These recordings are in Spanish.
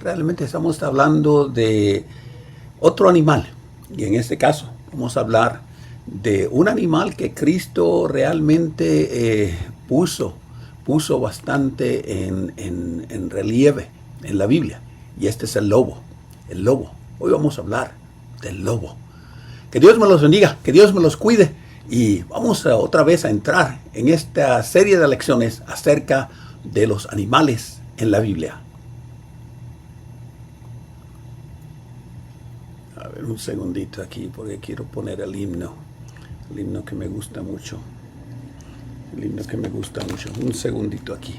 realmente estamos hablando de otro animal. Y en este caso vamos a hablar de un animal que Cristo realmente puso bastante en relieve en la Biblia. Y este es el lobo. El lobo. Hoy vamos a hablar del lobo. Que Dios me los bendiga, que Dios me los cuide. Y vamos otra vez a entrar en esta serie de lecciones acerca de los animales en la Biblia. A ver, un segundito aquí porque quiero poner el himno que me gusta mucho. El himno que me gusta mucho. Un segundito aquí.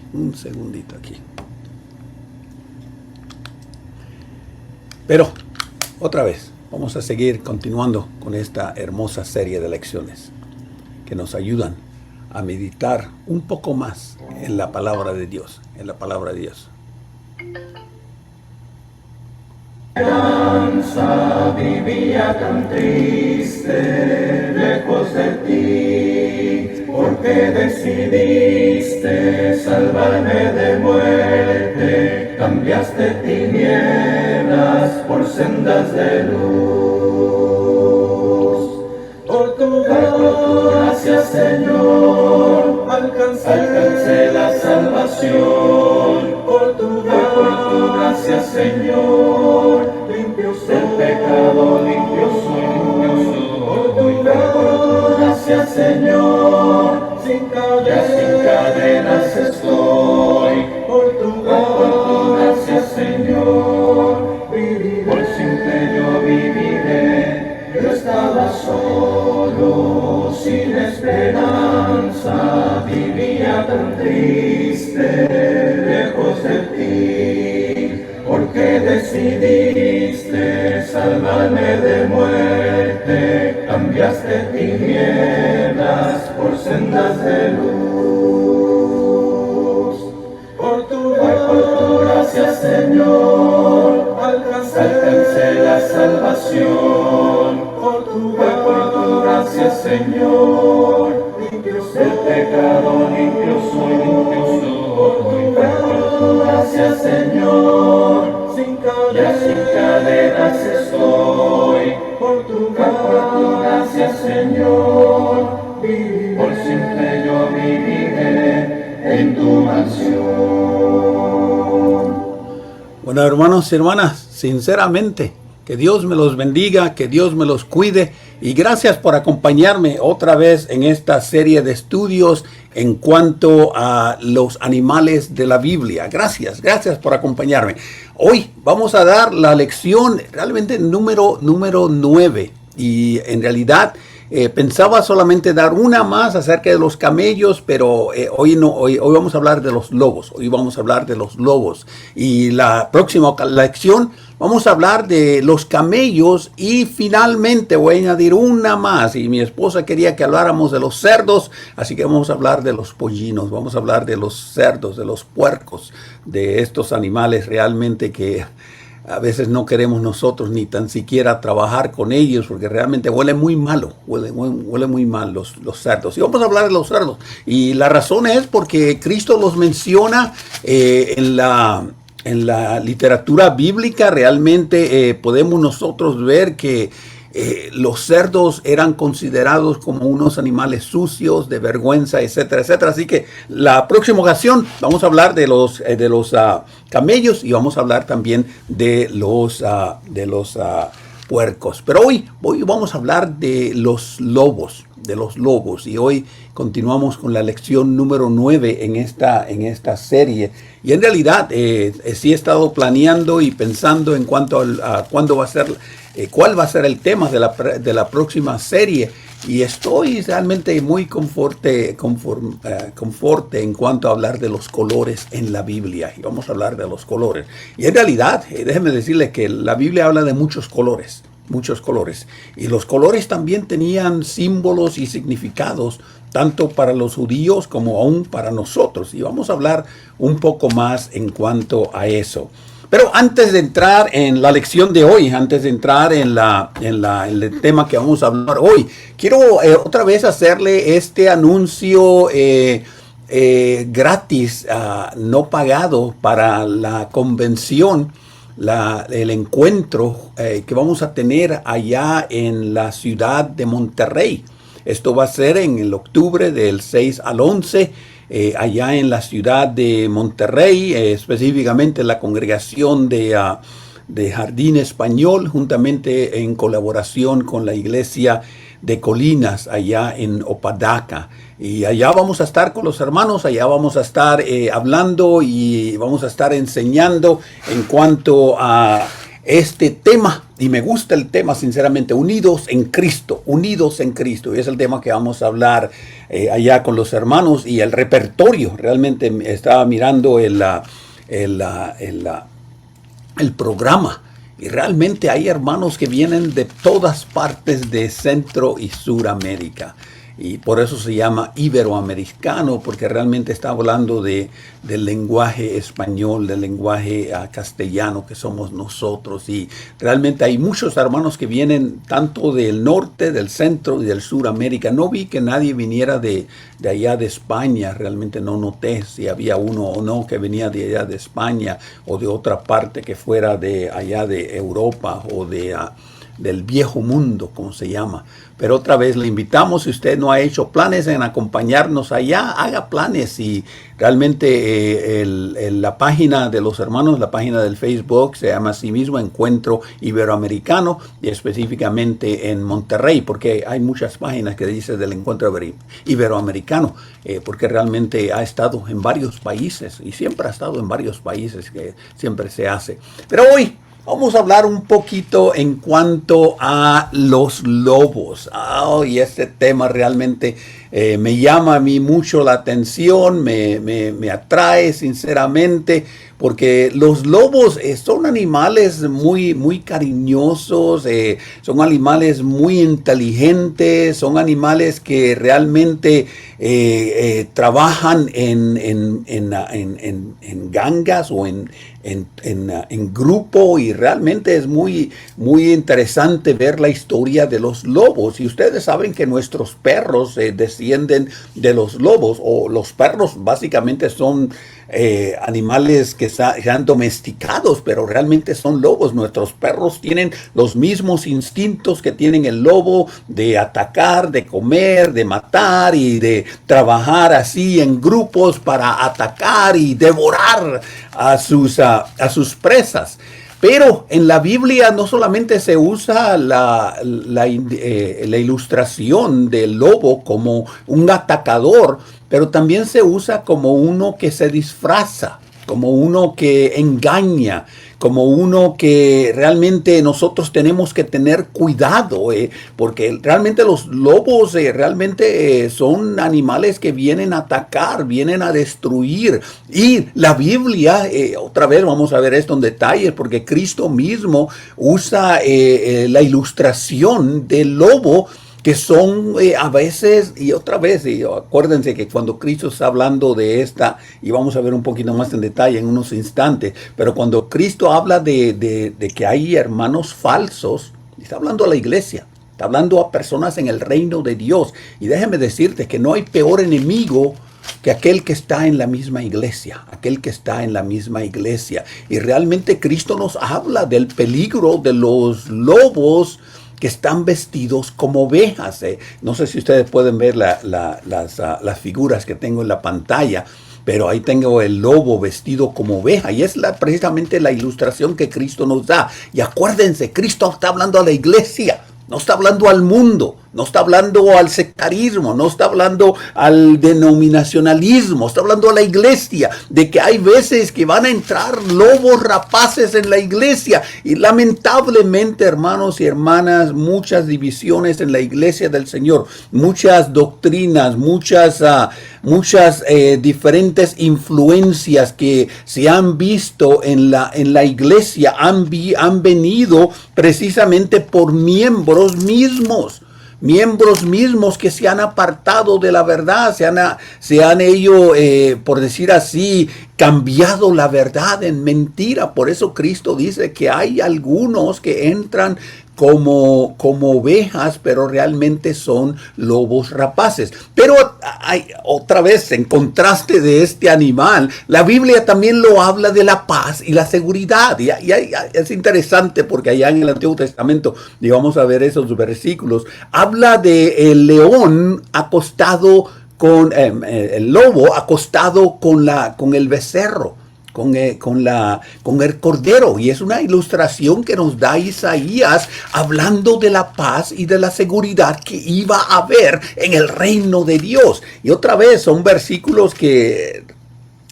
Pero, otra vez, vamos a seguir continuando con esta hermosa serie de lecciones que nos ayudan a meditar un poco más en la palabra de Dios, Vivía tan triste, lejos de ti, porque decidiste salvarme de muerte, cambiaste tinieblas por sendas de luz. Por tu gracia, Señor, alcancé la salvación. Por tu gracia, Señor, limpio soy del pecado, limpio soy. Por tu gracia, Señor, sin cadenas estoy. Por tu gracia, Señor, viviré. Por siempre yo viviré. Yo estaba solo, sin esperanza, vivía tan triste, lejos de ti, porque decidiste salvarme de muerte, cambiaste tinieblas por sendas de luz. Por tu gracia, Señor, alcancé la salvación. Por tu gracia, Señor, limpio soy del pecado, limpio soy. Por tu gracia, Señor, sin cadenas estoy. Por tu gracia, Señor, por siempre yo viviré en tu mansión. Bueno, hermanos y hermanas, sinceramente, que Dios me los bendiga, que Dios me los cuide y gracias por acompañarme otra vez en esta serie de estudios en cuanto a los animales de la Biblia. Gracias por acompañarme. Hoy vamos a dar la lección realmente número 9 y en realidad pensaba solamente dar una más acerca de los camellos, pero hoy vamos a hablar de los lobos. Y la próxima lección vamos a hablar de los camellos y finalmente voy a añadir una más. Y mi esposa quería que habláramos de los cerdos, así que vamos a hablar de los pollinos, vamos a hablar de los cerdos, de los puercos, de estos animales realmente que a veces no queremos nosotros ni tan siquiera trabajar con ellos porque realmente huele muy malo, huele muy mal los cerdos. Y vamos a hablar de los cerdos. Y la razón es porque Cristo los menciona en la literatura bíblica. Realmente podemos nosotros ver que los cerdos eran considerados como unos animales sucios, de vergüenza, etcétera, etcétera. Así que la próxima ocasión vamos a hablar de los camellos y vamos a hablar también de los puercos. Pero hoy vamos a hablar de los lobos. Y hoy continuamos con la lección número 9 en esta serie. Y en realidad sí he estado planeando y pensando en cuanto a cuándo va a ser, cuál va a ser el tema de la próxima serie. Y estoy realmente muy conforte en cuanto a hablar de los colores en la Biblia. Y vamos a hablar de los colores. Y en realidad, déjenme decirles que la Biblia habla de muchos colores. Y los colores también tenían símbolos y significados, tanto para los judíos como aún para nosotros. Y vamos a hablar un poco más en cuanto a eso. Pero antes de entrar en la lección de hoy, antes de entrar en el tema que vamos a hablar hoy, quiero otra vez hacerle este anuncio gratis, no pagado para la convención el encuentro que vamos a tener allá en la ciudad de Monterrey. Esto va a ser en el octubre del 6 al 11, allá en la ciudad de Monterrey, específicamente la congregación de Jardín Español, juntamente en colaboración con la iglesia de Colinas, allá en Opadaca. Y allá vamos a estar con los hermanos, allá vamos a estar hablando y vamos a estar enseñando en cuanto a este tema. Y me gusta el tema, sinceramente, unidos en Cristo, unidos en Cristo. Y es el tema que vamos a hablar allá con los hermanos y el repertorio. Realmente estaba mirando el programa. Y realmente hay hermanos que vienen de todas partes de Centro y Suramérica. Y por eso se llama iberoamericano, porque realmente está hablando del lenguaje español, del lenguaje castellano que somos nosotros. Y realmente hay muchos hermanos que vienen tanto del norte, del centro y del Suramérica. No vi que nadie viniera de allá de España. Realmente no noté si había uno o no que venía de allá de España o de otra parte que fuera de allá de Europa o del viejo mundo, como se llama. Pero otra vez le invitamos, si usted no ha hecho planes en acompañarnos allá, haga planes. Y realmente la página de los hermanos, la página del Facebook, se llama así mismo Encuentro Iberoamericano, y específicamente en Monterrey, porque hay muchas páginas que dicen del Encuentro Iberoamericano, porque realmente ha estado en varios países, y siempre ha estado en varios países, que siempre se hace. Pero hoy vamos a hablar un poquito en cuanto a los lobos. Y este tema realmente me llama a mí mucho la atención, me atrae sinceramente, porque los lobos son animales muy, muy cariñosos, son animales muy inteligentes, son animales que realmente trabajan en gangas o en grupo, y realmente es muy, muy interesante ver la historia de los lobos. Y ustedes saben que nuestros perros descienden de los lobos, o los perros básicamente son animales que sean domesticados, pero realmente son lobos. Nuestros perros tienen los mismos instintos que tienen el lobo, de atacar, de comer, de matar y de trabajar así en grupos para atacar y devorar a sus presas. Pero en la Biblia no solamente se usa la ilustración del lobo como un atacador, pero también se usa como uno que se disfraza, como uno que engaña, como uno que realmente nosotros tenemos que tener cuidado, porque realmente los lobos realmente son animales que vienen a atacar, vienen a destruir. Y la Biblia, otra vez vamos a ver esto en detalle, porque Cristo mismo usa la ilustración del lobo, que son a veces, y otra vez, y acuérdense que cuando Cristo está hablando de esta, y vamos a ver un poquito más en detalle en unos instantes, pero cuando Cristo habla de que hay hermanos falsos, está hablando a la iglesia, está hablando a personas en el reino de Dios. Y déjeme decirte que no hay peor enemigo que aquel que está en la misma iglesia, aquel que está en la misma iglesia. Y realmente Cristo nos habla del peligro de los lobos que están vestidos como ovejas. No sé si ustedes pueden ver las figuras que tengo en la pantalla, pero ahí tengo el lobo vestido como oveja, y es precisamente la ilustración que Cristo nos da. Y acuérdense, Cristo está hablando a la iglesia, no está hablando al mundo, no está hablando al sectarismo, no está hablando al denominacionalismo, está hablando a la iglesia, de que hay veces que van a entrar lobos rapaces en la iglesia. Y lamentablemente, hermanos y hermanas, muchas divisiones en la iglesia del Señor, muchas doctrinas, muchas diferentes influencias que se han visto en la iglesia han venido precisamente por miembros mismos que se han apartado de la verdad, se han ellos, por decir así, cambiado la verdad en mentira. Por eso Cristo dice que hay algunos que entran como ovejas, pero realmente son lobos rapaces. Pero hay, otra vez, en contraste de este animal, la Biblia también lo habla de la paz y la seguridad. Y es interesante porque allá en el Antiguo Testamento, y vamos a ver esos versículos, habla de el león acostado con el lobo acostado con el becerro, con el cordero. Y es una ilustración que nos da Isaías hablando de la paz y de la seguridad que iba a haber en el reino de Dios. Y otra vez son versículos que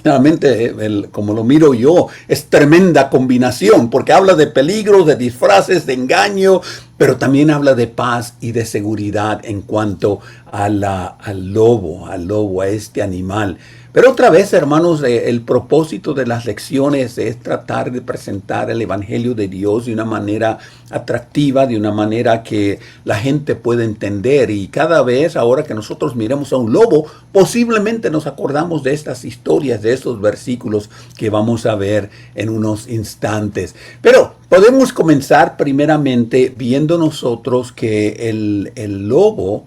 realmente, como lo miro yo, es tremenda combinación, porque habla de peligros, de disfraces, de engaño, pero también habla de paz y de seguridad en cuanto al lobo, a este animal. Pero otra vez, hermanos, el propósito de las lecciones es tratar de presentar el Evangelio de Dios de una manera atractiva, de una manera que la gente pueda entender. Y cada vez, ahora que nosotros miremos a un lobo, posiblemente nos acordamos de estas historias, de estos versículos que vamos a ver en unos instantes. Pero podemos comenzar primeramente viendo nosotros que el lobo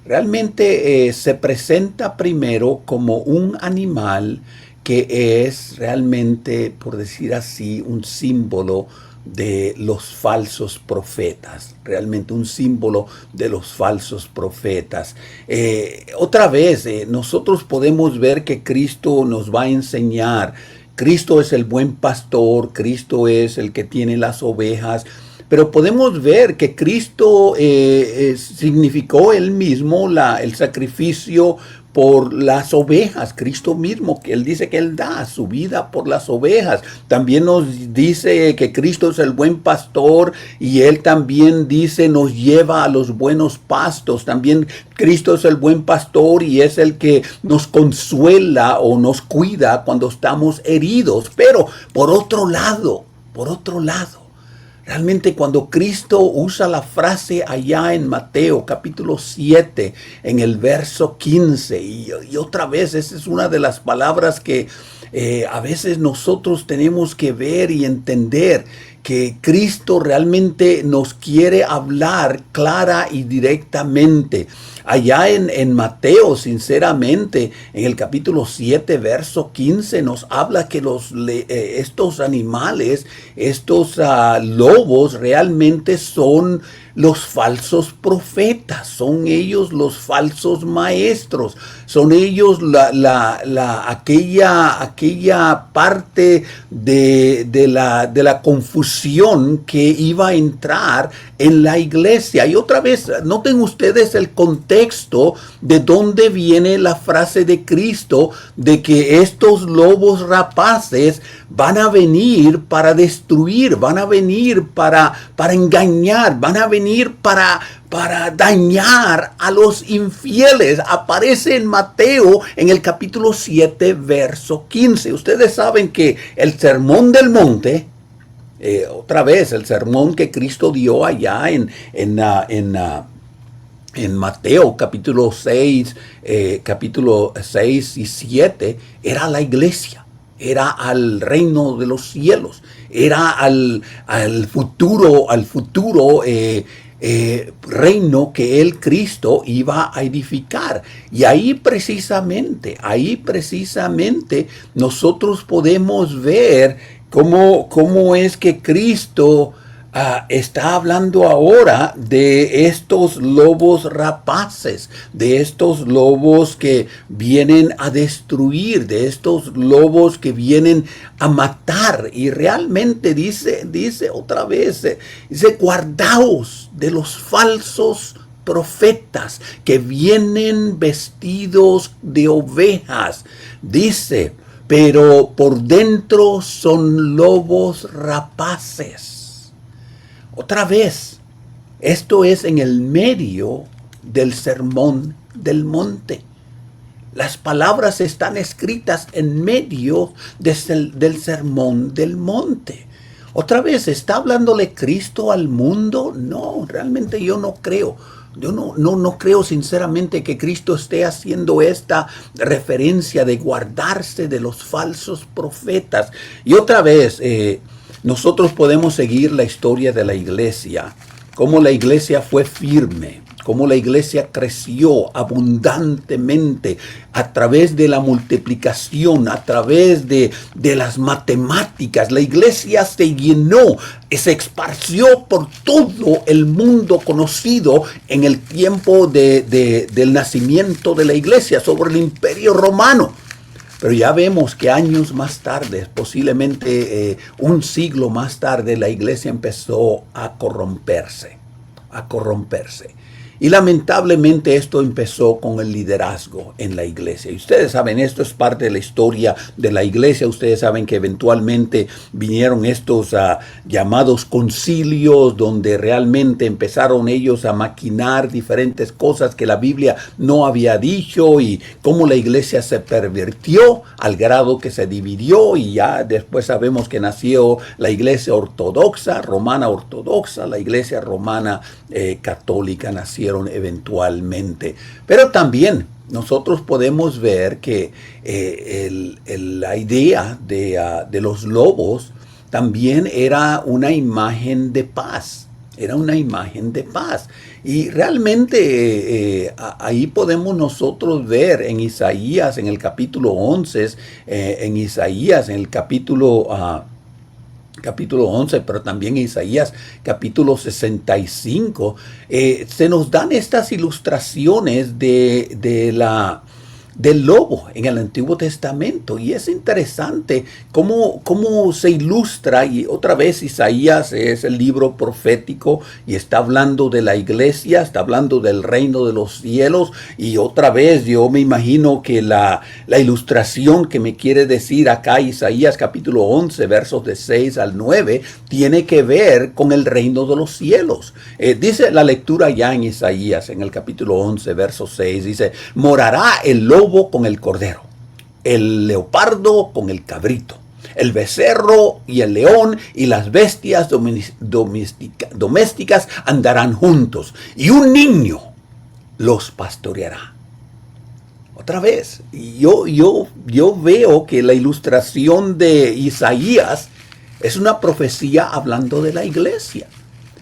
realmente se presenta primero como un animal que es realmente, por decir así, un símbolo de los falsos profetas, realmente un símbolo de los falsos profetas. Otra vez, nosotros podemos ver que Cristo nos va a enseñar. Cristo es el buen pastor, Cristo es el que tiene las ovejas. Pero podemos ver que Cristo significó él mismo el sacrificio por las ovejas. Cristo mismo, que él dice que él da su vida por las ovejas. También nos dice que Cristo es el buen pastor y él también dice nos lleva a los buenos pastos. También Cristo es el buen pastor y es el que nos consuela o nos cuida cuando estamos heridos. Pero por otro lado, realmente cuando Cristo usa la frase allá en Mateo capítulo 7, en el verso 15, y otra vez esa es una de las palabras que a veces nosotros tenemos que ver y entender, que Cristo realmente nos quiere hablar clara y directamente. Allá en Mateo, sinceramente, en el capítulo 7, verso 15, nos habla que estos animales, estos lobos, realmente son los falsos profetas, son ellos los falsos maestros, son ellos aquella parte de la confusión que iba a entrar en la iglesia. Y otra vez, noten ustedes el contexto de dónde viene la frase de Cristo de que estos lobos rapaces van a venir para destruir, van a venir para engañar, van a venir para dañar a los infieles. Aparece en Mateo en el capítulo 7, verso 15. Ustedes saben que el Sermón del Monte, otra vez, el sermón que Cristo dio allá en Mateo capítulo 6 y 7, era la iglesia, era al reino de los cielos, era al futuro reino que el Cristo iba a edificar. Y ahí precisamente nosotros podemos ver cómo es que Cristo está hablando ahora de estos lobos rapaces, de estos lobos que vienen a destruir, de estos lobos que vienen a matar. Y realmente dice otra vez, dice, guardaos de los falsos profetas que vienen vestidos de ovejas. Dice, pero por dentro son lobos rapaces. Otra vez, esto es en el medio del Sermón del Monte. Las palabras están escritas en medio del Sermón del Monte. Otra vez, ¿está hablándole Cristo al mundo? No, realmente yo no creo. Yo no creo sinceramente que Cristo esté haciendo esta referencia de guardarse de los falsos profetas. Y otra vez, nosotros podemos seguir la historia de la iglesia cómo la iglesia fue firme, cómo la iglesia creció abundantemente a través de la multiplicación, a través de las matemáticas. La iglesia se llenó, se esparció por todo el mundo conocido en el tiempo del nacimiento de la iglesia sobre el Imperio Romano. Pero ya vemos que años más tarde, posiblemente un siglo más tarde, la iglesia empezó a corromperse. Y lamentablemente esto empezó con el liderazgo en la iglesia. Y ustedes saben, esto es parte de la historia de la iglesia. Ustedes saben que eventualmente vinieron estos llamados concilios, donde realmente empezaron ellos a maquinar diferentes cosas que la Biblia no había dicho, y cómo la iglesia se pervirtió al grado que se dividió, y ya después sabemos que nació la iglesia ortodoxa, romana ortodoxa, la iglesia romana católica nacieron eventualmente. Pero también nosotros podemos ver que la idea de los lobos también era una imagen de paz. Era una imagen de paz. Y realmente ahí podemos nosotros ver en Isaías, en el capítulo 11, en Isaías, en el capítulo 11, pero también en Isaías capítulo 65, se nos dan estas ilustraciones del lobo en el Antiguo Testamento. Y es interesante cómo se ilustra. Y otra vez Isaías es el libro profético y está hablando de la iglesia, está hablando del reino de los cielos. Y otra vez yo me imagino que la ilustración que me quiere decir acá Isaías capítulo 11 versos de 6 al 9 tiene que ver con el reino de los cielos. Dice la lectura ya en Isaías en el capítulo 11 verso 6, dice: morará el lobo con el cordero, el leopardo con el cabrito, el becerro y el león y las bestias domésticas andarán juntos, y un niño los pastoreará. Otra vez, yo veo que la ilustración de Isaías es una profecía hablando de la iglesia,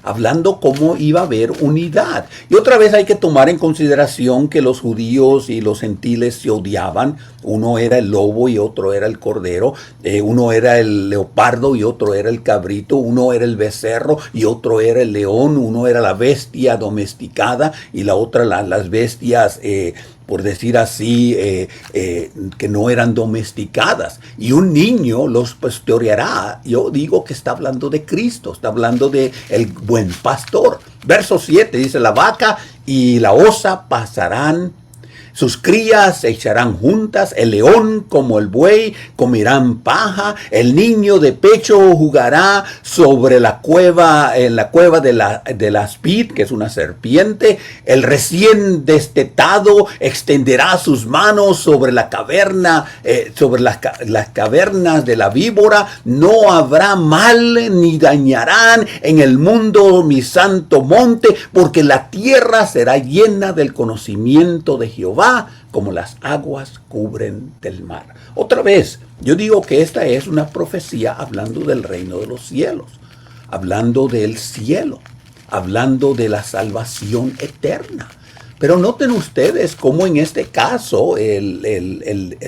hablando cómo iba a haber unidad. Y otra vez hay que tomar en consideración que los judíos y los gentiles se odiaban. Uno era el lobo y otro era el cordero. Uno era el leopardo y otro era el cabrito. Uno era el becerro y otro era el león. Uno era la bestia domesticada y la otra las bestias por decir así, que no eran domesticadas. Y un niño los pastoreará. Yo digo que está hablando de Cristo, está hablando de el buen pastor. Verso 7 dice: la vaca y la osa pasarán, sus crías se echarán juntas, el león como el buey comerán paja, el niño de pecho jugará sobre la cueva, en la cueva de la aspid, que es una serpiente, el recién destetado extenderá sus manos sobre la caverna, sobre las cavernas de la víbora. No habrá mal ni dañarán en el mundo mi santo monte, porque la tierra será llena del conocimiento de Jehová, como las aguas cubren del mar. Otra vez, yo digo que esta es una profecía hablando del reino de los cielos, hablando del cielo, hablando de la salvación eterna. Pero noten ustedes cómo en este caso el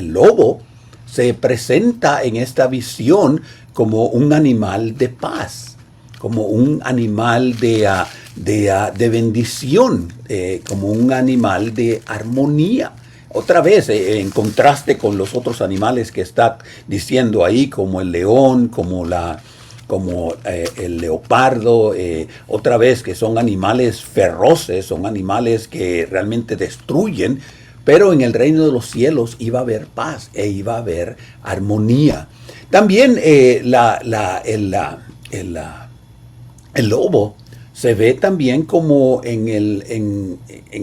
lobo se presenta en esta visión como un animal de paz, como un animal de bendición, como un animal de armonía. Otra vez, en contraste con los otros animales que está diciendo ahí, como el león, como el leopardo, otra vez que son animales feroces, son animales que realmente destruyen. Pero en el reino de los cielos iba a haber paz e iba a haber armonía. También el lobo se ve también como en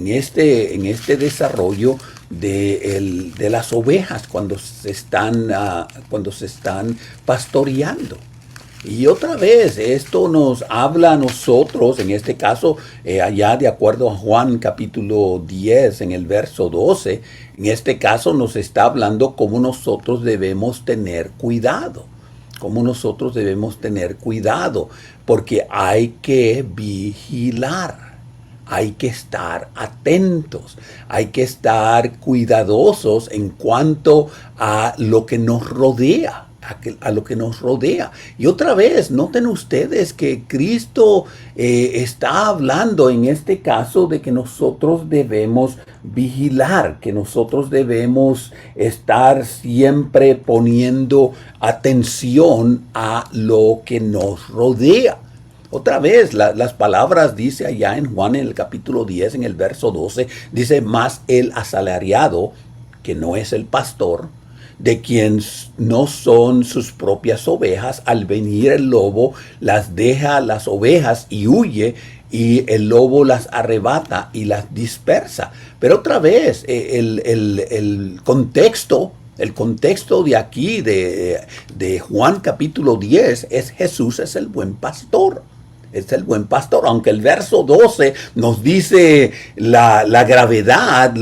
este desarrollo de las ovejas cuando se están pastoreando. Y otra vez, esto nos habla a nosotros, en este caso, allá de acuerdo a Juan capítulo 10, en el verso 12, en este caso nos está hablando cómo nosotros debemos tener cuidado. Cómo nosotros debemos tener cuidado. porque hay que vigilar. Hay que estar atentos, hay que estar cuidadosos en cuanto a lo que nos rodea, a lo que nos rodea. Y otra vez, noten ustedes que Cristo está hablando en este caso de que nosotros debemos vigilar, que nosotros debemos estar siempre poniendo atención a lo que nos rodea. Otra vez, las palabras dice allá en Juan en el capítulo 10, en el verso 12, dice, más el asalariado, que no es el pastor, de quien no son sus propias ovejas, al venir el lobo, las deja las ovejas y huye, y el lobo las arrebata y las dispersa. Pero otra vez, el contexto de aquí, de Juan capítulo 10, es Jesús es el buen pastor. Es el buen pastor, aunque el verso 12 nos dice la gravedad,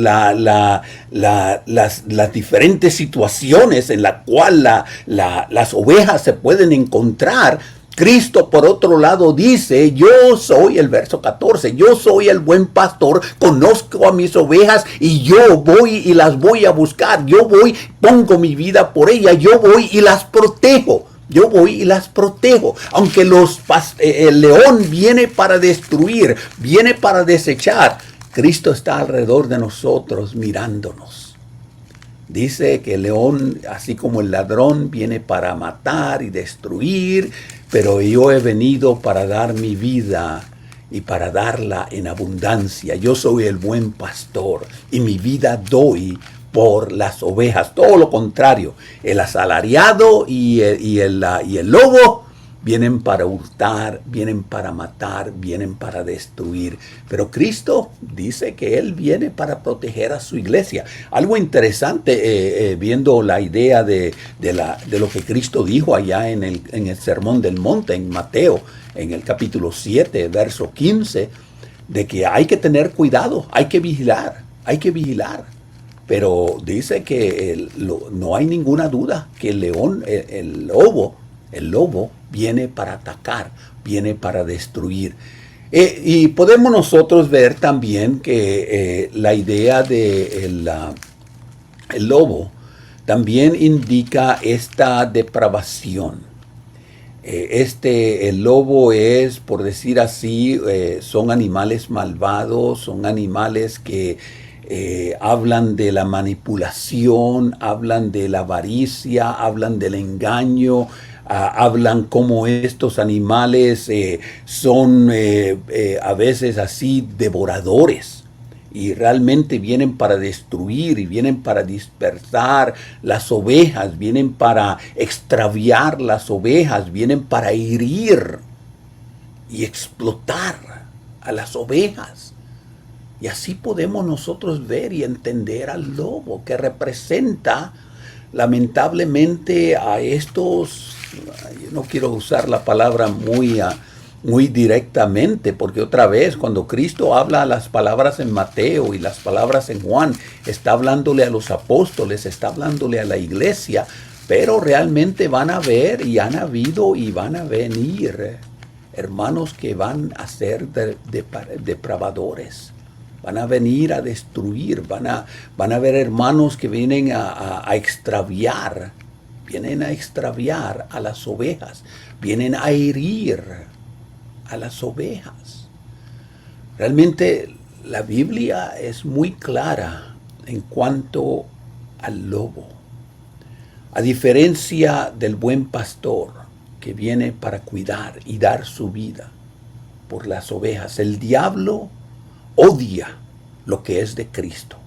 las diferentes situaciones en las cuales las ovejas se pueden encontrar. Cristo, por otro lado, dice, yo soy, el verso 14, yo soy el buen pastor, conozco a mis ovejas y yo voy y las voy a buscar. Yo voy, pongo mi vida por ellas, yo voy y las protejo. Yo voy y las protejo. Aunque el león viene para destruir, viene para desechar, Cristo está alrededor de nosotros mirándonos. Dice que el león, así como el ladrón, viene para matar y destruir, pero yo he venido para dar mi vida y para darla en abundancia. Yo soy el buen pastor y mi vida doy por las ovejas. Todo lo contrario, el asalariado y el lobo vienen para hurtar, vienen para matar, vienen para destruir. Pero Cristo dice que Él viene para proteger a su iglesia. Algo interesante, viendo la idea de lo que Cristo dijo allá en el Sermón del Monte, en Mateo, en el capítulo 7, verso 15, de que hay que tener cuidado, hay que vigilar, hay que vigilar. Pero dice que no hay ninguna duda que el león, el lobo viene para atacar, viene para destruir. Y podemos nosotros ver también que la idea de el lobo también indica esta depravación. El lobo es, por decir así, son animales malvados, son animales que hablan de la manipulación, hablan de la avaricia, hablan del engaño, hablan cómo estos animales son a veces así devoradores y realmente vienen para destruir y vienen para dispersar las ovejas, vienen para extraviar las ovejas, vienen para herir y explotar a las ovejas. Y así podemos nosotros ver y entender al lobo, que representa lamentablemente a estos, yo no quiero usar la palabra muy directamente, porque otra vez cuando Cristo habla las palabras en Mateo y las palabras en Juan, está hablándole a los apóstoles, está hablándole a la iglesia, pero realmente van a ver y han habido y van a venir hermanos que van a ser depravadores. Van a venir a destruir, van a ver hermanos que vienen a extraviar, vienen a extraviar a las ovejas, vienen a herir a las ovejas. Realmente la Biblia es muy clara en cuanto al lobo. A diferencia del buen pastor que viene para cuidar y dar su vida por las ovejas, el diablo odia lo que es de Cristo.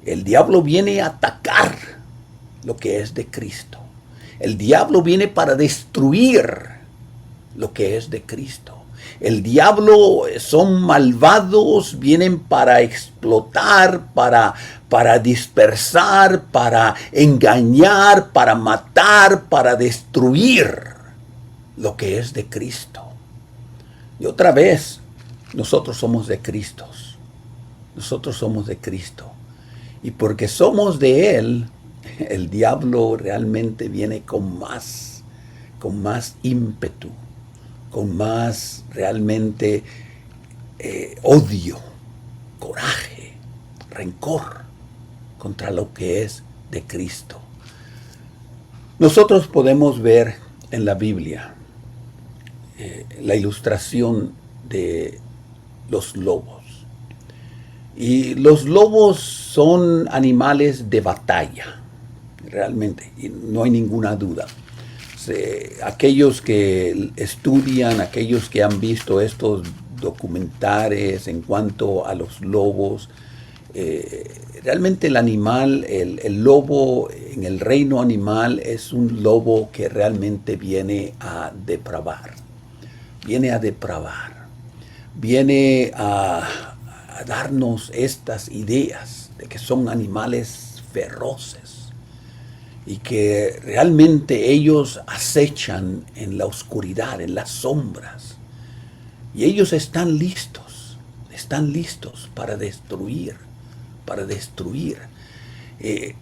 El diablo viene a atacar lo que es de Cristo. El diablo viene para destruir lo que es de Cristo. El diablo son malvados, vienen para explotar, para dispersar, para engañar, para matar, para destruir lo que es de Cristo. Y otra vez, nosotros somos de Cristo. Nosotros somos de Cristo. Y porque somos de Él, el diablo realmente viene con más ímpetu, con más realmente odio, coraje, rencor contra lo que es de Cristo. Nosotros podemos ver en la Biblia la ilustración de los lobos. Y los lobos son animales de batalla, realmente, y no hay ninguna duda. Aquellos que estudian, aquellos que han visto estos documentales en cuanto a los lobos, realmente el animal, el lobo en el reino animal es un lobo que realmente viene a depravar, viene a darnos estas ideas de que son animales feroces y que realmente ellos acechan en la oscuridad, en las sombras, y ellos están listos para destruir.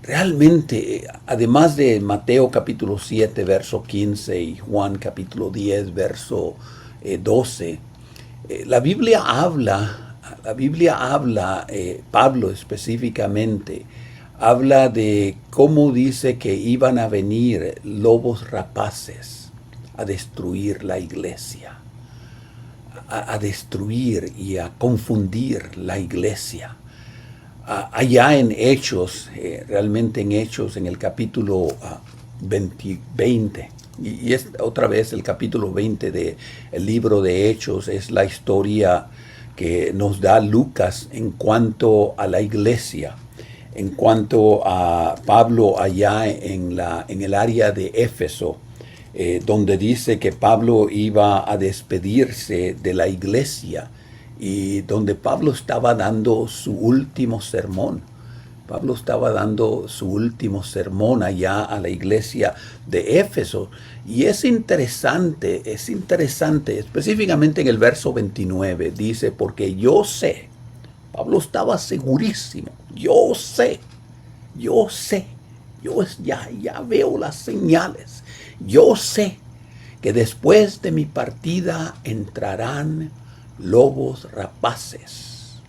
Realmente, además de Mateo capítulo 7, verso 15 y Juan capítulo 10, verso 12, la Biblia habla, Pablo específicamente, habla de cómo dice que iban a venir lobos rapaces a destruir la iglesia, a destruir y a confundir la iglesia. Allá en Hechos, realmente en Hechos, en el capítulo 20, y es otra vez el capítulo 20 del libro de Hechos, es la historia que nos da Lucas en cuanto a la iglesia, en cuanto a Pablo allá en el área de Éfeso, donde dice que Pablo iba a despedirse de la iglesia y donde Pablo estaba dando su último sermón. Pablo estaba dando su último sermón allá a la iglesia de Éfeso. Y es interesante, específicamente en el verso 29, dice, porque yo sé, Pablo estaba segurísimo, yo ya veo las señales, yo sé que después de mi partida entrarán lobos rapaces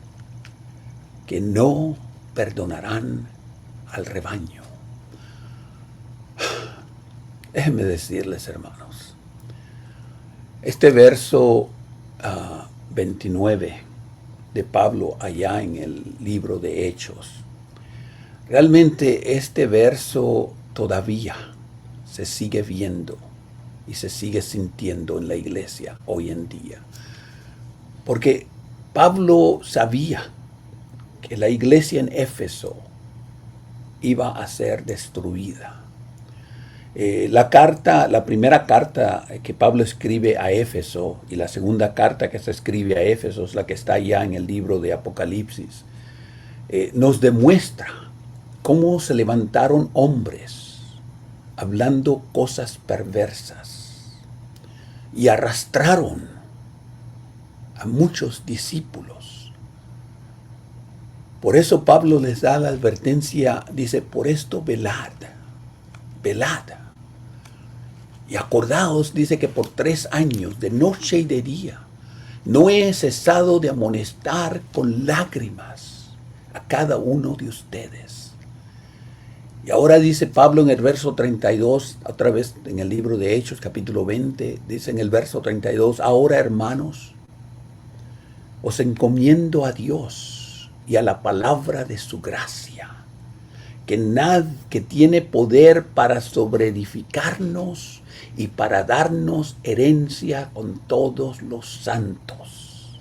que no perdonarán al rebaño. Déjenme decirles, hermanos, este verso 29 de Pablo allá en el libro de Hechos, realmente este verso todavía se sigue viendo y se sigue sintiendo en la iglesia hoy en día. Porque Pablo sabía que la iglesia en Éfeso iba a ser destruida. La primera carta que Pablo escribe a Éfeso y la segunda carta que se escribe a Éfeso es la que está allá en el libro de Apocalipsis. Nos demuestra cómo se levantaron hombres hablando cosas perversas y arrastraron a muchos discípulos. Por eso Pablo les da la advertencia, dice, por esto velad. Y acordaos, dice que por 3 años, de noche y de día, no he cesado de amonestar con lágrimas a cada uno de ustedes. Y ahora dice Pablo en el verso 32, otra vez en el libro de Hechos, capítulo 20, dice en el verso 32, ahora hermanos, os encomiendo a Dios y a la palabra de su gracia, que tiene poder para sobreedificarnos y para darnos herencia con todos los santos.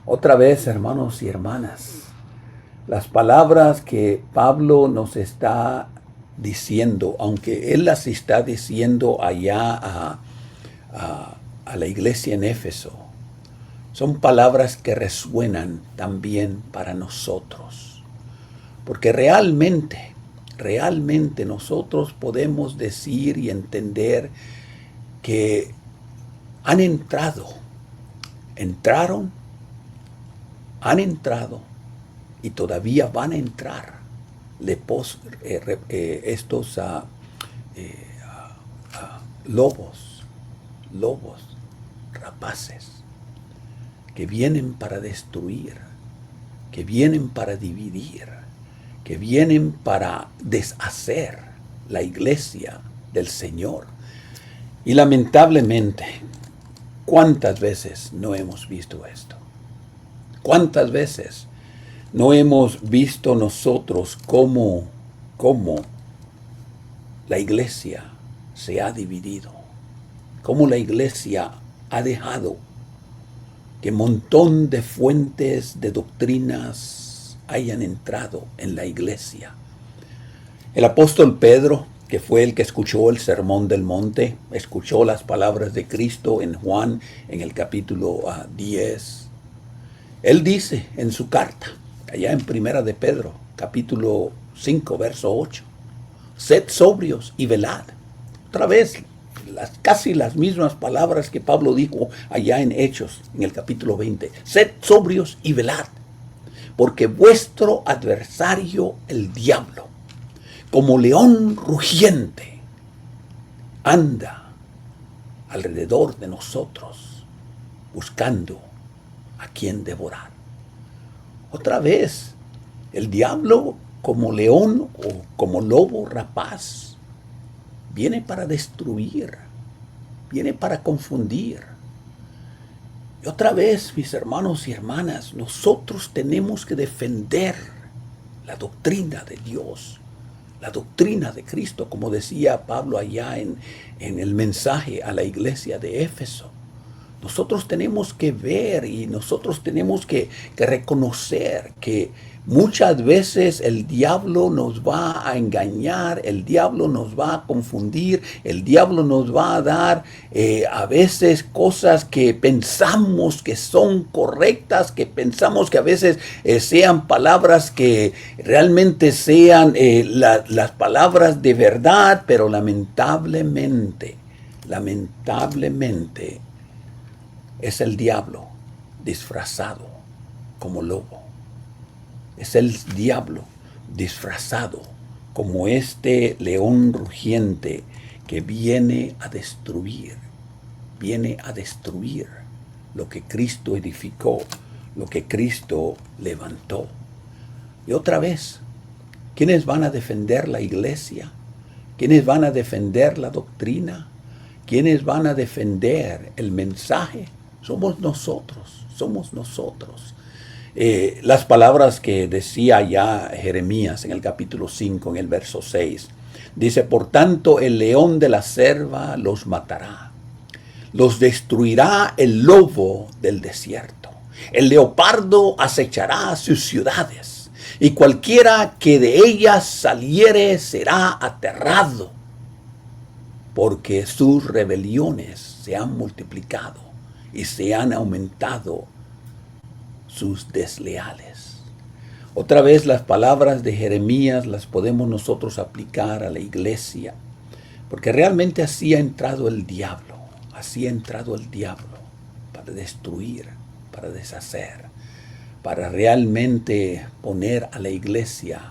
Otra vez, hermanos y hermanas, las palabras que Pablo nos está diciendo, aunque él las está diciendo allá a la iglesia en Éfeso, son palabras que resuenan también para nosotros. Porque realmente nosotros podemos decir y entender que han entrado y todavía van a entrar estos lobos lobos rapaces que vienen para destruir, que vienen para dividir, que vienen para deshacer la iglesia del Señor. Y lamentablemente, ¿cuántas veces no hemos visto esto? ¿Cuántas veces no hemos visto nosotros cómo la iglesia se ha dividido? Cómo la iglesia ha dejado que un montón de fuentes de doctrinas hayan entrado en la iglesia. El apóstol Pedro, que fue el que escuchó el sermón del monte, escuchó las palabras de Cristo en Juan, en el capítulo 10. Él dice en su carta, allá en Primera de Pedro, capítulo 5, verso 8, sed sobrios y velad. Otra vez, casi las mismas palabras que Pablo dijo allá en Hechos, en el capítulo 20. Sed sobrios y velad, porque vuestro adversario, el diablo, como león rugiente, anda alrededor de nosotros, buscando a quien devorar. Otra vez, el diablo como león o como lobo rapaz viene para destruir, viene para confundir. Y otra vez, mis hermanos y hermanas, nosotros tenemos que defender la doctrina de Dios, la doctrina de Cristo, como decía Pablo allá en el mensaje a la iglesia de Éfeso. Nosotros tenemos que ver y nosotros tenemos que reconocer que muchas veces el diablo nos va a engañar, el diablo nos va a confundir, el diablo nos va a dar a veces cosas que pensamos que son correctas, que pensamos que a veces sean palabras que realmente sean las palabras de verdad, pero lamentablemente, es el diablo disfrazado como lobo. Es el diablo disfrazado como este león rugiente que viene a destruir lo que Cristo edificó, lo que Cristo levantó. Y otra vez, ¿quiénes van a defender la iglesia? ¿Quiénes van a defender la doctrina? ¿Quiénes van a defender el mensaje? Somos nosotros. Las palabras que decía ya Jeremías en el capítulo 5, en el verso 6, dice, por tanto el león de la selva los matará, los destruirá el lobo del desierto, el leopardo acechará sus ciudades, y cualquiera que de ellas saliere será aterrado, porque sus rebeliones se han multiplicado y se han aumentado sus desleales. Otra vez las palabras de Jeremías las podemos nosotros aplicar a la iglesia, porque realmente así ha entrado el diablo para destruir, para deshacer, para realmente poner a la iglesia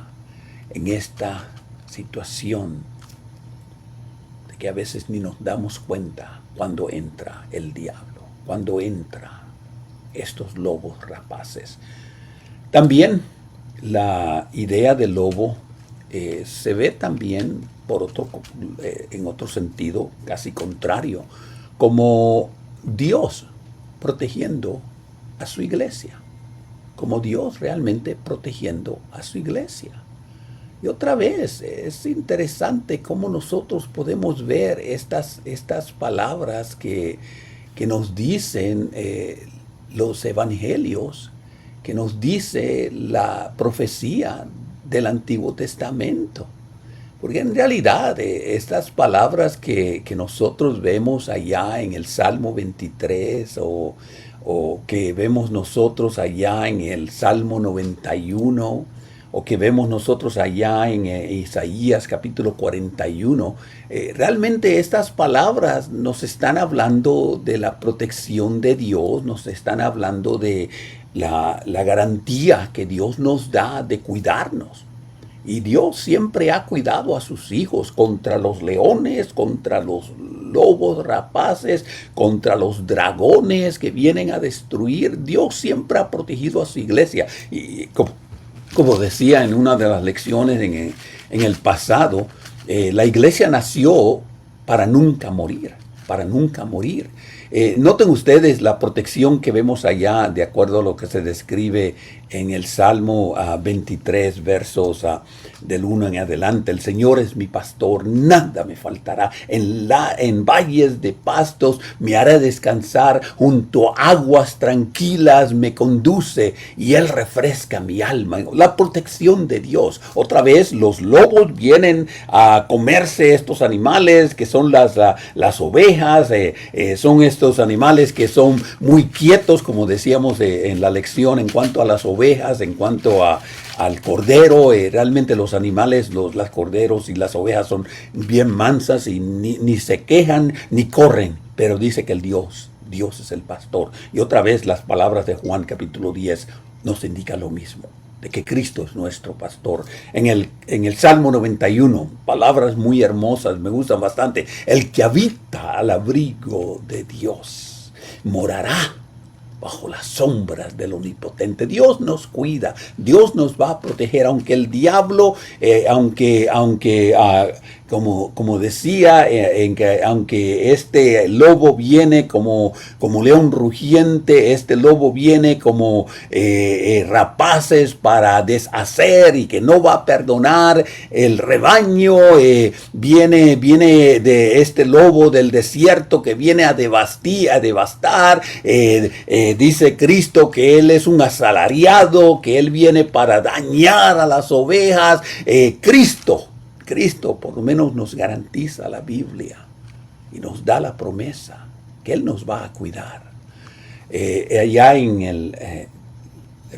en esta situación de que a veces ni nos damos cuenta cuando entra el diablo, cuando entra estos lobos rapaces. También la idea del lobo se ve también en otro sentido casi contrario, como Dios protegiendo a su iglesia, como Dios realmente protegiendo a su iglesia. Y otra vez, es interesante cómo nosotros podemos ver estas palabras que nos dicen los evangelios, que nos dice la profecía del Antiguo Testamento. Porque en realidad estas palabras que nosotros vemos allá en el Salmo 23 o que vemos nosotros allá en el Salmo 91 o que vemos nosotros allá en Isaías capítulo 41, realmente estas palabras nos están hablando de la protección de Dios, nos están hablando de la garantía que Dios nos da de cuidarnos. Y Dios siempre ha cuidado a sus hijos contra los leones, contra los lobos rapaces, contra los dragones que vienen a destruir. Dios siempre ha protegido a su iglesia. Y como decía en una de las lecciones en el pasado, la iglesia nació para nunca morir, para nunca morir. Noten ustedes la protección que vemos allá, de acuerdo a lo que se describe en el Salmo 23, versos del 1 en adelante. El Señor es mi pastor, nada me faltará. En valles de pastos me hará descansar, junto a aguas tranquilas me conduce y Él refresca mi alma. La protección de Dios. Otra vez, los lobos vienen a comerse estos animales que son las ovejas, son estos animales que son muy quietos, como decíamos en la lección en cuanto a las ovejas, en cuanto al cordero. Realmente los animales, los corderos y las ovejas son bien mansas y ni se quejan ni corren, pero dice que Dios es el pastor. Y otra vez las palabras de Juan capítulo 10 nos indican lo mismo, de que Cristo es nuestro pastor. En el Salmo 91, palabras muy hermosas, me gustan bastante. El que habita al abrigo de Dios morará bajo las sombras del Omnipotente. Dios nos cuida, Dios nos va a proteger, aunque el diablo, como decía, aunque este lobo viene como león rugiente, este lobo viene como rapaces para deshacer y que no va a perdonar el rebaño, viene de este lobo del desierto que viene a devastar. Dice Cristo que Él es un asalariado, que Él viene para dañar a las ovejas. Cristo por lo menos nos garantiza la Biblia y nos da la promesa que Él nos va a cuidar. Allá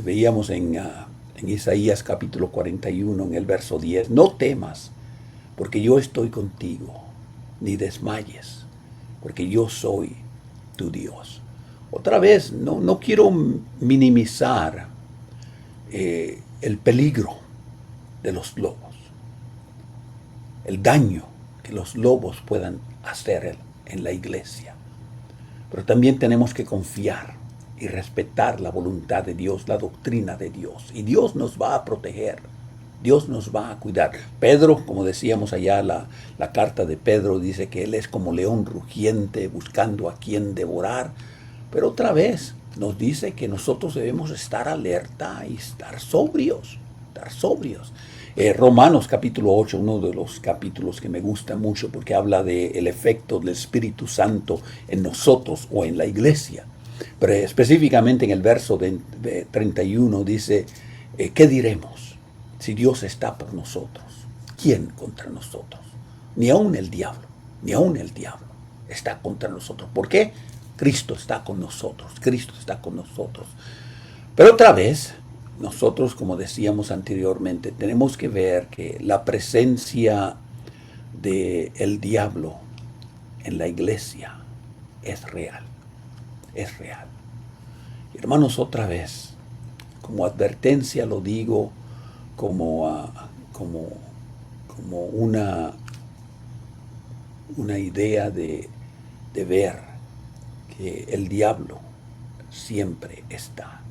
veíamos en Isaías capítulo 41, en el verso 10, no temas, porque yo estoy contigo, ni desmayes, porque yo soy tu Dios. Otra vez, no quiero minimizar el peligro de los lobos, el daño que los lobos puedan hacer en la iglesia. Pero también tenemos que confiar y respetar la voluntad de Dios, la doctrina de Dios. Y Dios nos va a proteger, Dios nos va a cuidar. Pedro, como decíamos allá, la carta de Pedro dice que Él es como león rugiente buscando a quien devorar. Pero otra vez nos dice que nosotros debemos estar alerta y estar sobrios. Romanos capítulo 8, uno de los capítulos que me gusta mucho porque habla del efecto del Espíritu Santo en nosotros o en la iglesia. Pero específicamente en el verso 31 dice, ¿qué diremos? Si Dios está por nosotros, ¿quién contra nosotros? Ni aun el diablo está contra nosotros. ¿Por qué? Cristo está con nosotros. Pero otra vez, nosotros, como decíamos anteriormente, tenemos que ver que la presencia del diablo en la iglesia es real. Hermanos, otra vez, como advertencia lo digo, como una idea de ver que el diablo siempre está.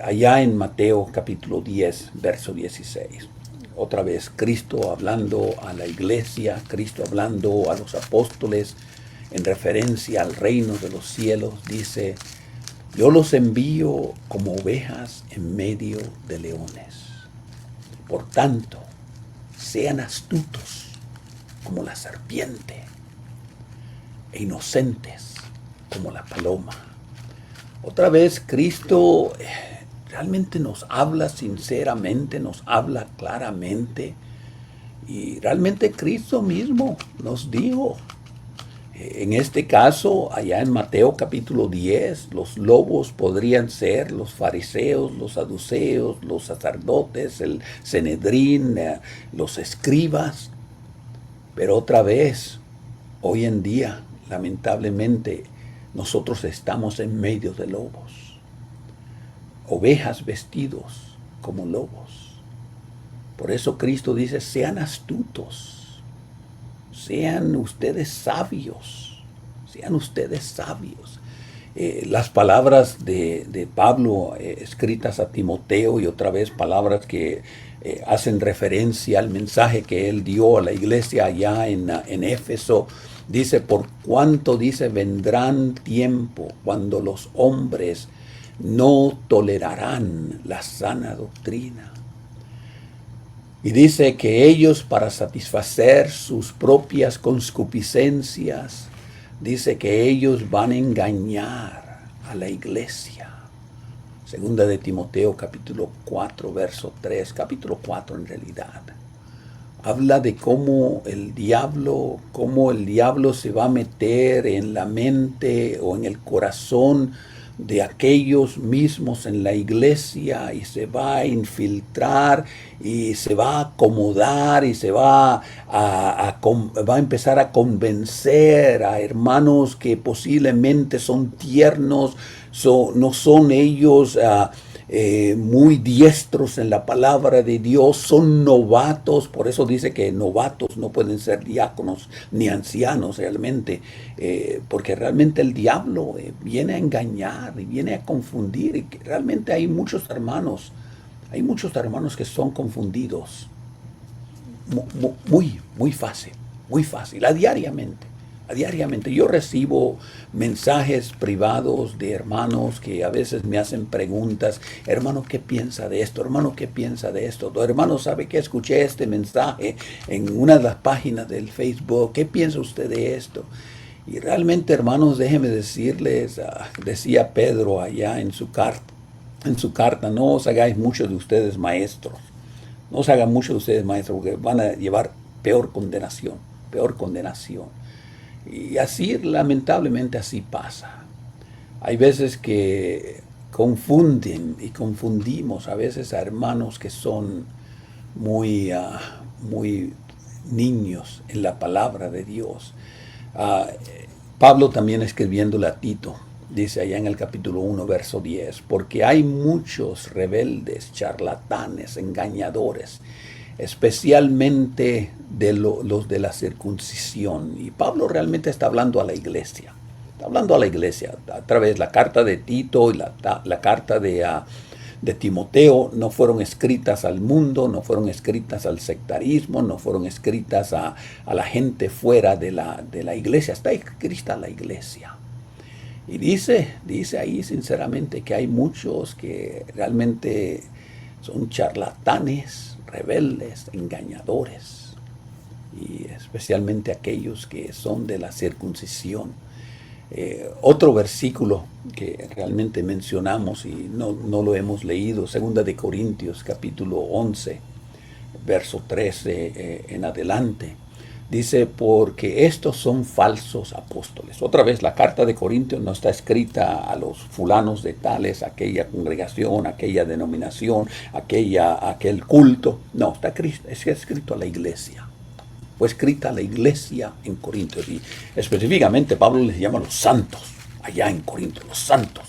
Allá en Mateo capítulo 10, verso 16, otra vez Cristo hablando a la iglesia, Cristo hablando a los apóstoles en referencia al reino de los cielos, dice, yo los envío como ovejas en medio de leones. Por tanto, sean astutos como la serpiente e inocentes como la paloma. Otra vez Cristo realmente nos habla sinceramente, nos habla claramente, y realmente Cristo mismo nos dijo, en este caso, allá en Mateo capítulo 10, los lobos podrían ser los fariseos, los saduceos, los sacerdotes, el Sanedrín, los escribas. Pero otra vez, hoy en día, lamentablemente, nosotros estamos en medio de lobos, ovejas vestidos como lobos. Por eso Cristo dice, sean astutos, sean ustedes sabios, sean ustedes sabios. Las palabras de Pablo escritas a Timoteo y otra vez palabras que hacen referencia al mensaje que él dio a la iglesia allá en Éfeso. Dice, por cuanto, dice, vendrán tiempo cuando los hombres no tolerarán la sana doctrina. Y dice que ellos, para satisfacer sus propias concupiscencias, dice que ellos van a engañar a la iglesia. Segunda de Timoteo capítulo 4, verso 3, capítulo 4 en realidad. Habla de cómo el diablo se va a meter en la mente o en el corazón de aquellos mismos en la iglesia y se va a infiltrar y se va a acomodar y se va a empezar a convencer a hermanos que posiblemente son tiernos, no son ellos muy diestros en la palabra de Dios, son novatos. Por eso dice que novatos no pueden ser diáconos ni ancianos realmente, porque realmente el diablo viene a engañar y viene a confundir, y que realmente hay muchos hermanos que son confundidos muy fácil, a diariamente. Yo recibo mensajes privados de hermanos que a veces me hacen preguntas. Hermano, ¿qué piensa de esto? Hermano, ¿qué piensa de esto? Hermano, ¿sabe que escuché este mensaje en una de las páginas del Facebook? ¿Qué piensa usted de esto? Y realmente, hermanos, déjenme decirles, decía Pedro allá en su carta, no os hagáis muchos de ustedes maestros. No os hagan muchos de ustedes maestros, porque van a llevar peor condenación. Y así, lamentablemente, así pasa. Hay veces que confunden y confundimos a veces a hermanos que son muy niños en la palabra de Dios. Pablo también escribiéndole a Tito, dice allá en el capítulo 1, verso 10, porque hay muchos rebeldes, charlatanes, engañadores, especialmente de los de la circuncisión. Y Pablo realmente está hablando a la iglesia. Está hablando a la iglesia. A través de la carta de Tito y la carta de Timoteo no fueron escritas al mundo, no fueron escritas al sectarismo, no fueron escritas a la gente fuera de la iglesia. Está escrita a la iglesia. Y dice ahí sinceramente que hay muchos que realmente son charlatanes, rebeldes, engañadores, y especialmente aquellos que son de la circuncisión. Otro versículo que realmente mencionamos y no lo hemos leído, Segunda de Corintios capítulo 11, verso 13 en adelante. Dice, porque estos son falsos apóstoles. Otra vez, la carta de Corintios no está escrita a los fulanos de tales, aquella congregación, aquella denominación, aquel culto. No, está escrito a la iglesia. Fue escrita a la iglesia en Corintios. Y específicamente Pablo les llama a los santos, allá en Corintios, los santos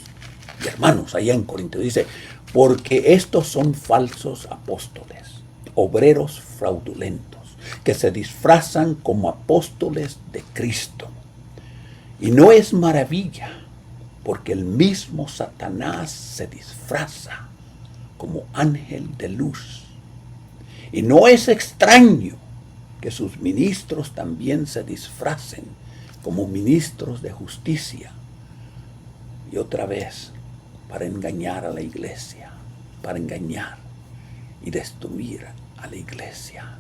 y hermanos allá en Corintios. Dice, porque estos son falsos apóstoles, obreros fraudulentos, que se disfrazan como apóstoles de Cristo. Y no es maravilla, porque el mismo Satanás se disfraza como ángel de luz. Y no es extraño que sus ministros también se disfracen como ministros de justicia. Y otra vez, para engañar a la iglesia, para engañar y destruir a la iglesia.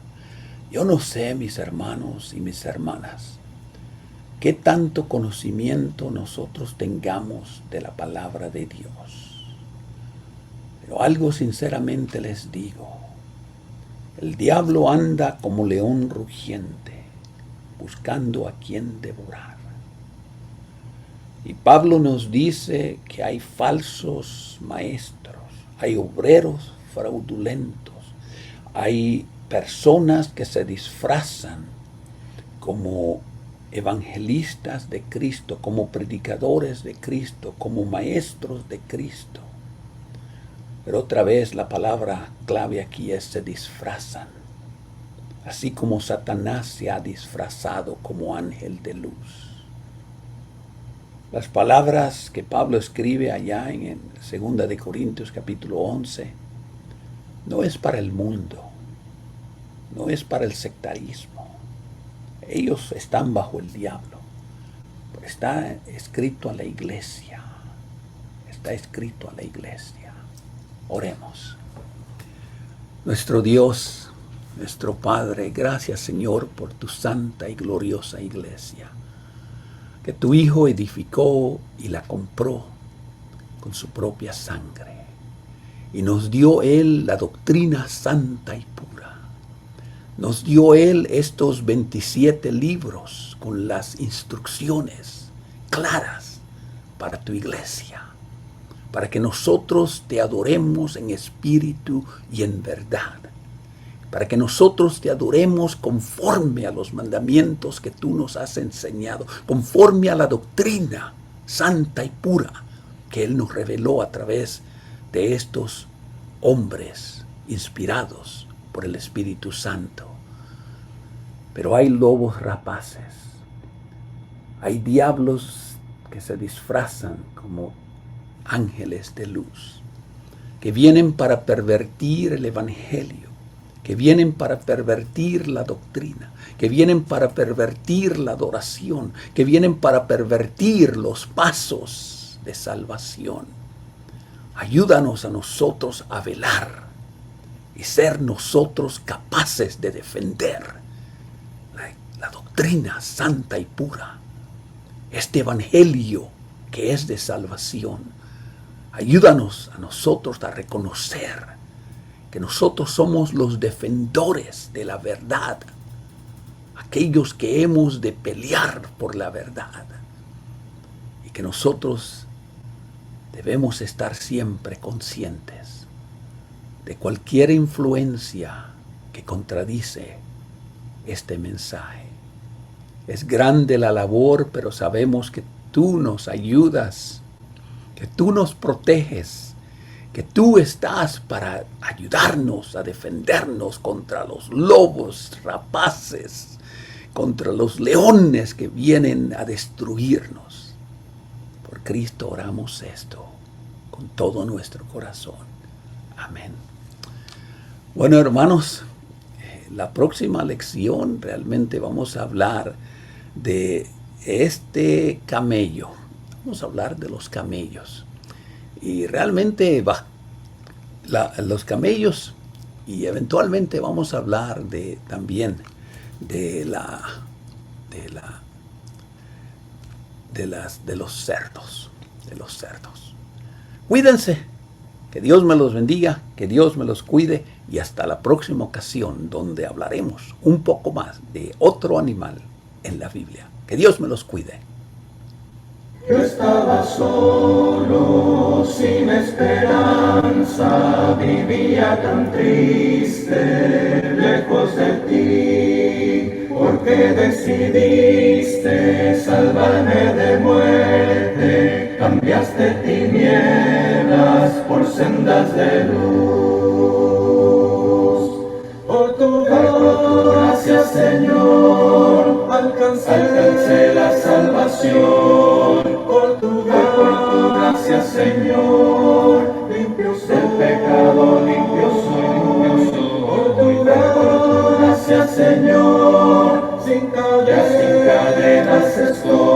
Yo no sé, mis hermanos y mis hermanas, qué tanto conocimiento nosotros tengamos de la palabra de Dios. Pero algo sinceramente les digo, el diablo anda como león rugiente, buscando a quien devorar. Y Pablo nos dice que hay falsos maestros, hay obreros fraudulentos, hay personas que se disfrazan como evangelistas de Cristo, como predicadores de Cristo, como maestros de Cristo. Pero otra vez la palabra clave aquí es se disfrazan. Así como Satanás se ha disfrazado como ángel de luz. Las palabras que Pablo escribe allá en 2 de Corintios capítulo 11 no es para el mundo, no es para el sectarismo. Ellos están bajo el diablo, pero está escrito a la iglesia, está escrito a la iglesia. Oremos. Nuestro Dios, nuestro Padre, gracias Señor por tu santa y gloriosa iglesia, que tu Hijo edificó y la compró con su propia sangre. Y nos dio Él la doctrina santa y pura. Nos dio Él estos 27 libros con las instrucciones claras para tu iglesia, para que nosotros te adoremos en espíritu y en verdad, para que nosotros te adoremos conforme a los mandamientos que tú nos has enseñado, conforme a la doctrina santa y pura que Él nos reveló a través de estos hombres inspirados por el Espíritu Santo. Pero hay lobos rapaces, hay diablos que se disfrazan como ángeles de luz, que vienen para pervertir el evangelio, que vienen para pervertir la doctrina, que vienen para pervertir la adoración, que vienen para pervertir los pasos de salvación. Ayúdanos a nosotros a velar y ser nosotros capaces de defender la doctrina santa y pura, este evangelio que es de salvación. Ayúdanos a nosotros a reconocer que nosotros somos los defensores de la verdad, aquellos que hemos de pelear por la verdad, y que nosotros debemos estar siempre conscientes de cualquier influencia que contradice este mensaje. Es grande la labor, pero sabemos que tú nos ayudas, que tú nos proteges, que tú estás para ayudarnos a defendernos contra los lobos rapaces, contra los leones que vienen a destruirnos. Por Cristo oramos esto con todo nuestro corazón. Amén. Bueno, hermanos, la próxima lección realmente vamos a hablar de este camello. Vamos a hablar de los camellos. Y realmente los camellos, y eventualmente vamos a hablar también de los cerdos. Cuídense, que Dios me los bendiga, que Dios me los cuide, y hasta la próxima ocasión donde hablaremos un poco más de otro animal en la Biblia. Que Dios me los cuide. Yo estaba solo, sin esperanza, vivía tan triste, lejos de ti, porque decidiste salvarme de muerte, cambiaste tinieblas por sendas de luz. Por tu gracia, Señor, alcancé la salvación. Por tu gracia, Señor, limpio soy del pecado, limpio soy. Por tu gracia, Señor, sin cadenas estoy.